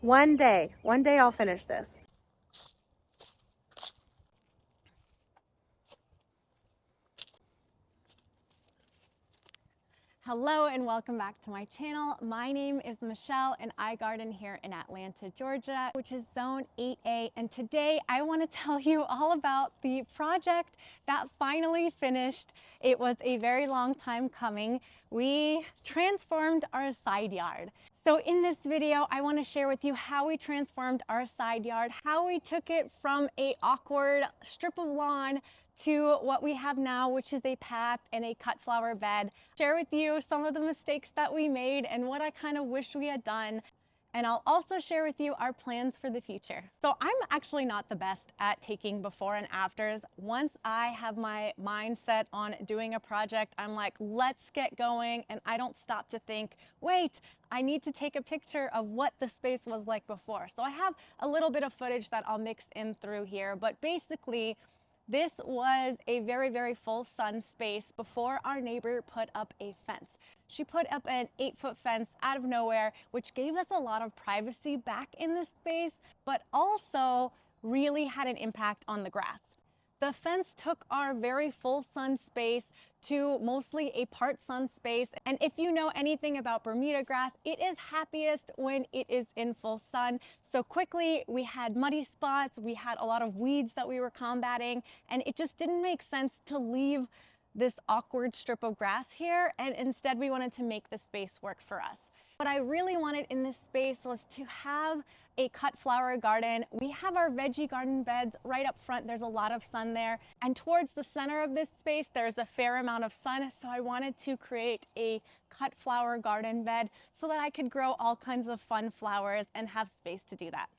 One day I'll finish this. Hello and welcome back to my channel. My name is Michelle and I garden here in Atlanta, Georgia, which is zone 8A. And today I want to tell you all about the project that finally finished. It was a very long time coming. We transformed our side yard. So in this video, I want to share with you how we transformed our side yard, how we took it from an awkward strip of lawn to what we have now, which is a path and a cut flower bed. Share with you some of the mistakes that we made and what I kind of wish we had done. And I'll also share with you our plans for the future. So I'm actually not the best at taking before and afters. Once I have my mindset on doing a project, I'm like, let's get going. And I don't stop to think, wait, I need to take a picture of what the space was like before. So I have a little bit of footage that I'll mix in through here, but basically, this was a very, very full sun space before our neighbor put up a fence. She put up an 8-foot fence out of nowhere, which gave us a lot of privacy back in this space, but also really had an impact on the grass. The fence took our very full sun space to mostly a part sun space. And if you know anything about Bermuda grass, it is happiest when it is in full sun. So quickly we had muddy spots, we had a lot of weeds that we were combating, and it just didn't make sense to leave this awkward strip of grass here. And instead we wanted to make the space work for us. What I really wanted in this space was to have a cut flower garden. We have our veggie garden beds right up front. There's a lot of sun there. And towards the center of this space, there's a fair amount of sun. So I wanted to create a cut flower garden bed so that I could grow all kinds of fun flowers and have space to do that.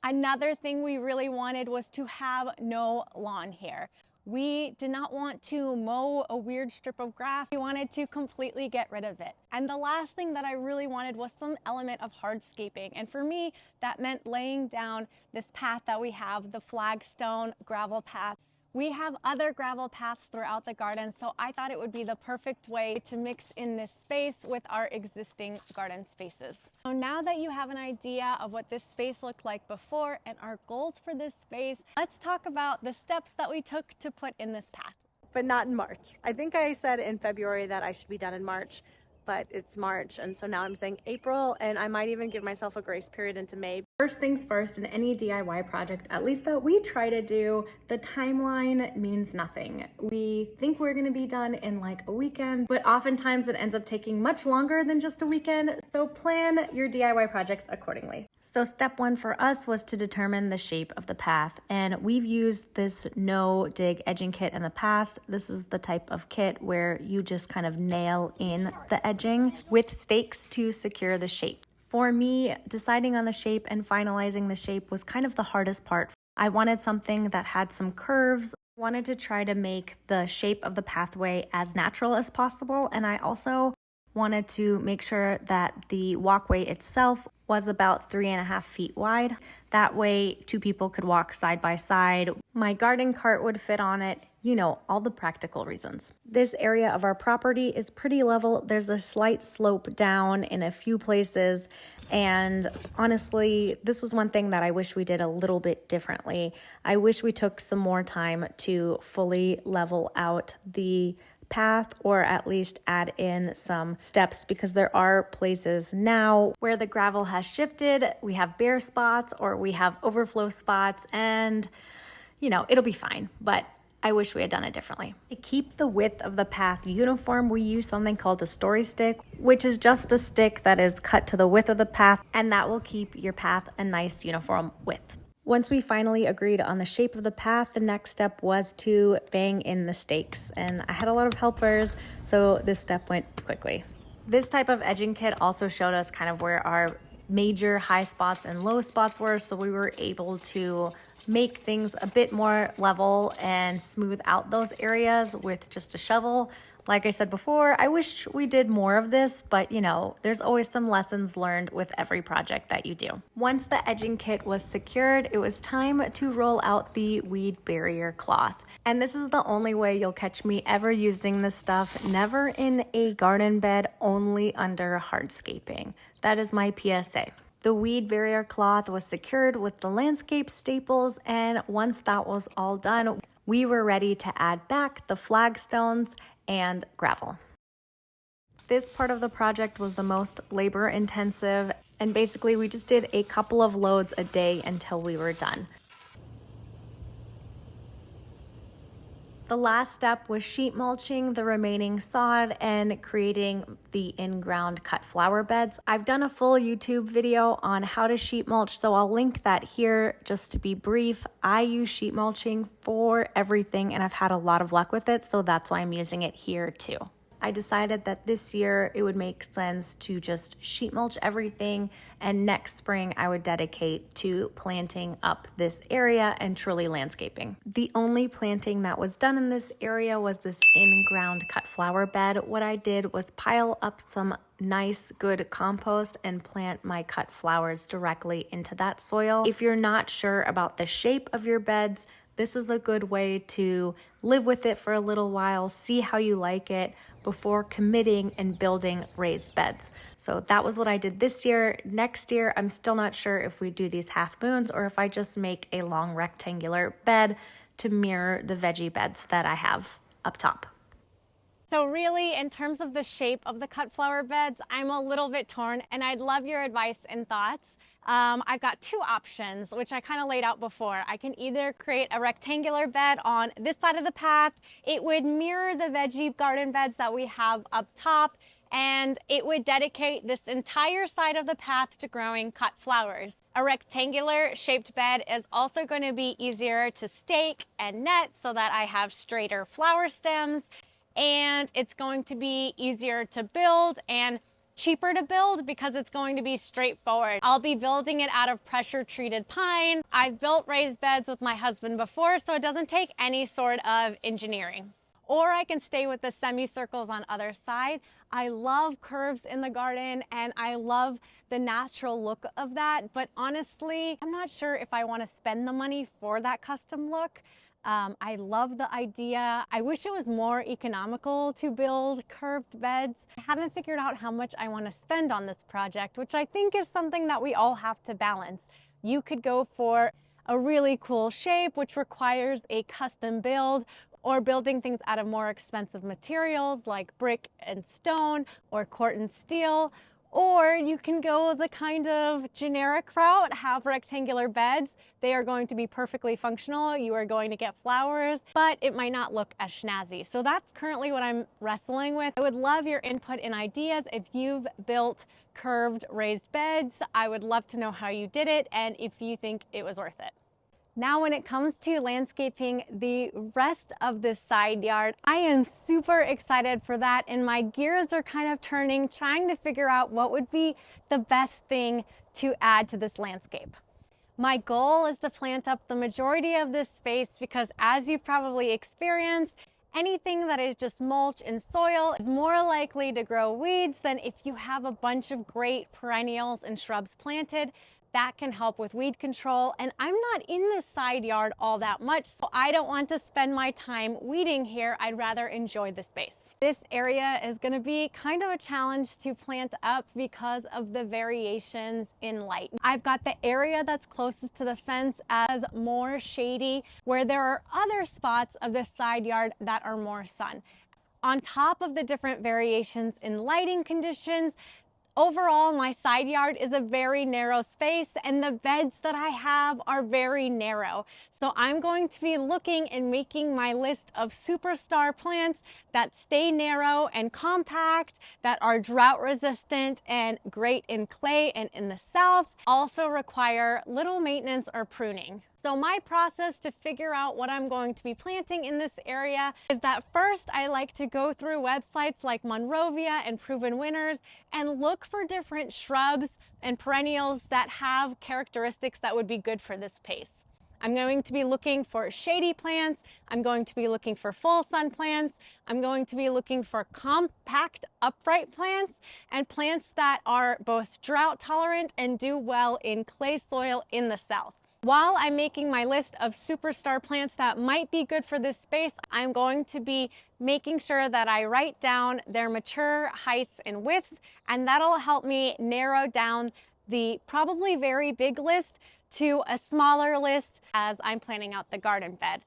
Another thing we really wanted was to have no lawn here. We did not want to mow a weird strip of grass. We wanted to completely get rid of it. And the last thing that I really wanted was some element of hardscaping. And for me, that meant laying down this path that we have, the flagstone gravel path. We have other gravel paths throughout the garden, so I thought it would be the perfect way to mix in this space with our existing garden spaces. So now that you have an idea of what this space looked like before and our goals for this space, let's talk about the steps that we took to put in this path. But not in March. I think I said in February that I should be done in March, but it's March, and so now I'm saying April, and I might even give myself a grace period into May. First things first, in any DIY project, at least that we try to do, the timeline means nothing. We think we're gonna be done in like a weekend, but oftentimes it ends up taking much longer than just a weekend, so plan your DIY projects accordingly. So step one for us was to determine the shape of the path, and we've used this no-dig edging kit in the past. This is the type of kit where you just kind of nail in the edging with stakes to secure the shape. For me, deciding on the shape and finalizing the shape was kind of the hardest part. I wanted something that had some curves. I wanted to try to make the shape of the pathway as natural as possible, and I also wanted to make sure that the walkway itself was about 3.5 feet wide. That way, 2 people could walk side by side. My garden cart would fit on it, you know, all the practical reasons. This area of our property is pretty level. There's a slight slope down in a few places. And honestly, this was one thing that I wish we did a little bit differently. I wish we took some more time to fully level out the path, or at least add in some steps, because there are places now where the gravel has shifted. We have bare spots or we have overflow spots, and you know, it'll be fine, but I wish we had done it differently. To keep the width of the path uniform, we use something called a story stick, which is just a stick that is cut to the width of the path, and that will keep your path a nice uniform width. Once we finally agreed on the shape of the path, the next step was to bang in the stakes. And I had a lot of helpers, so this step went quickly. This type of edging kit also showed us kind of where our major high spots and low spots were, so we were able to make things a bit more level and smooth out those areas with just a shovel. Like I said before, I wish we did more of this, but you know, there's always some lessons learned with every project that you do. Once the edging kit was secured, it was time to roll out the weed barrier cloth. And this is the only way you'll catch me ever using this stuff, never in a garden bed, only under hardscaping. That is my PSA. The weed barrier cloth was secured with the landscape staples, and once that was all done, we were ready to add back the flagstones and gravel. This part of the project was the most labor intensive, and basically we just did a couple of loads a day until we were done. The last step was sheet mulching the remaining sod and creating the in-ground cut flower beds. I've done a full YouTube video on how to sheet mulch, so I'll link that here. Just to be brief, I use sheet mulching for everything and I've had a lot of luck with it, so that's why I'm using it here too. I decided that this year it would make sense to just sheet mulch everything, and next spring I would dedicate to planting up this area and truly landscaping. The only planting that was done in this area was this in-ground cut flower bed. What I did was pile up some nice, good compost and plant my cut flowers directly into that soil. If you're not sure about the shape of your beds, this is a good way to live with it for a little while, see how you like it before committing and building raised beds. So that was what I did this year. Next year, I'm still not sure if we do these half moons or if I just make a long rectangular bed to mirror the veggie beds that I have up top. So really, in terms of the shape of the cut flower beds, I'm a little bit torn, and I'd love your advice and thoughts. I've got two options, which I kind of laid out before. I can either create a rectangular bed on this side of the path. It would mirror the veggie garden beds that we have up top, and it would dedicate this entire side of the path to growing cut flowers. A rectangular shaped bed is also going to be easier to stake and net so that I have straighter flower stems, and it's going to be easier to build and cheaper to build because it's going to be straightforward. I'll be building it out of pressure treated pine. I've built raised beds with my husband before, so it doesn't take any sort of engineering. Or I can stay with the semicircles on either side. I love curves in the garden and I love the natural look of that, but honestly, I'm not sure if I want to spend the money for that custom look. I love the idea. I wish it was more economical to build curved beds. I haven't figured out how much I want to spend on this project, which I think is something that we all have to balance. You could go for a really cool shape, which requires a custom build, or building things out of more expensive materials like brick and stone or corten steel. Or you can go the kind of generic route, have rectangular beds. They are going to be perfectly functional. You are going to get flowers, but it might not look as snazzy. So that's currently what I'm wrestling with. I would love your input and ideas. If you've built curved raised beds, I would love to know how you did it and if you think it was worth it. Now, when it comes to landscaping the rest of this side yard, I am super excited for that, and my gears are kind of turning, trying to figure out what would be the best thing to add to this landscape. My goal is to plant up the majority of this space because, as you've probably experienced, anything that is just mulch and soil is more likely to grow weeds than if you have a bunch of great perennials and shrubs planted. That can help with weed control, and I'm not in this side yard all that much, so I don't want to spend my time weeding here. I'd rather enjoy the space. This area is going to be kind of a challenge to plant up because of the variations in light. I've got the area that's closest to the fence as more shady, where there are other spots of this side yard that are more sun. On top of the different variations in lighting conditions, overall, my side yard is a very narrow space and the beds that I have are very narrow. So I'm going to be looking and making my list of superstar plants that stay narrow and compact, that are drought resistant and great in clay and in the south, also require little maintenance or pruning. So my process to figure out what I'm going to be planting in this area is that first I like to go through websites like Monrovia and Proven Winners and look for different shrubs and perennials that have characteristics that would be good for this space. I'm going to be looking for shady plants. I'm going to be looking for full sun plants. I'm going to be looking for compact upright plants and plants that are both drought tolerant and do well in clay soil in the south. While I'm making my list of superstar plants that might be good for this space, I'm going to be making sure that I write down their mature heights and widths, and that'll help me narrow down the probably very big list to a smaller list as I'm planning out the garden bed.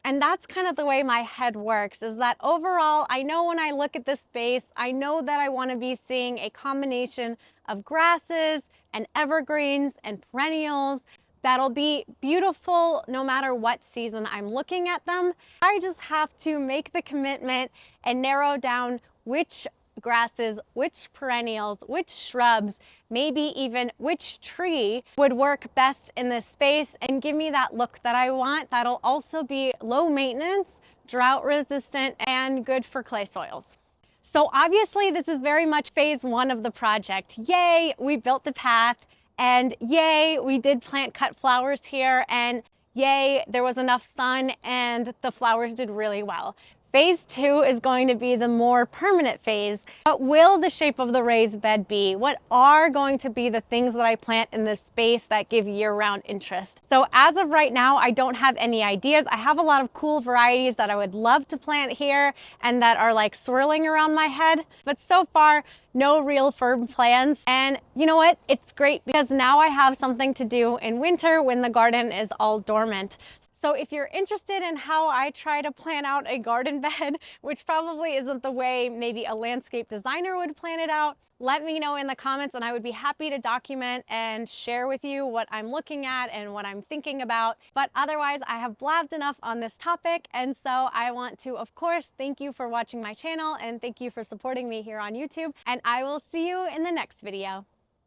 And that's kind of the way my head works, is that overall, I know when I look at this space, I know that I want to be seeing a combination of grasses and evergreens and perennials that'll be beautiful no matter what season I'm looking at them. I just have to make the commitment and narrow down which grasses, which perennials, which shrubs, maybe even which tree would work best in this space and give me that look that I want. That'll also be low maintenance, drought resistant, and good for clay soils. So obviously this is very much phase one of the project. Yay, we built the path, and yay, we did plant cut flowers here, and yay, there was enough sun and the flowers did really well. Phase two is going to be the more permanent phase. What will the shape of the raised bed be? What are going to be the things that I plant in this space that give year-round interest? So as of right now, I don't have any ideas. I have a lot of cool varieties that I would love to plant here and that are like swirling around my head. But so far, no real firm plans. And you know what? It's great because now I have something to do in winter when the garden is all dormant. So if you're interested in how I try to plan out a garden bed, which probably isn't the way maybe a landscape designer would plan it out, let me know in the comments and I would be happy to document and share with you what I'm looking at and what I'm thinking about. But otherwise, I have blabbed enough on this topic, and so I want to, of course, thank you for watching my channel and thank you for supporting me here on YouTube, and I will see you in the next video.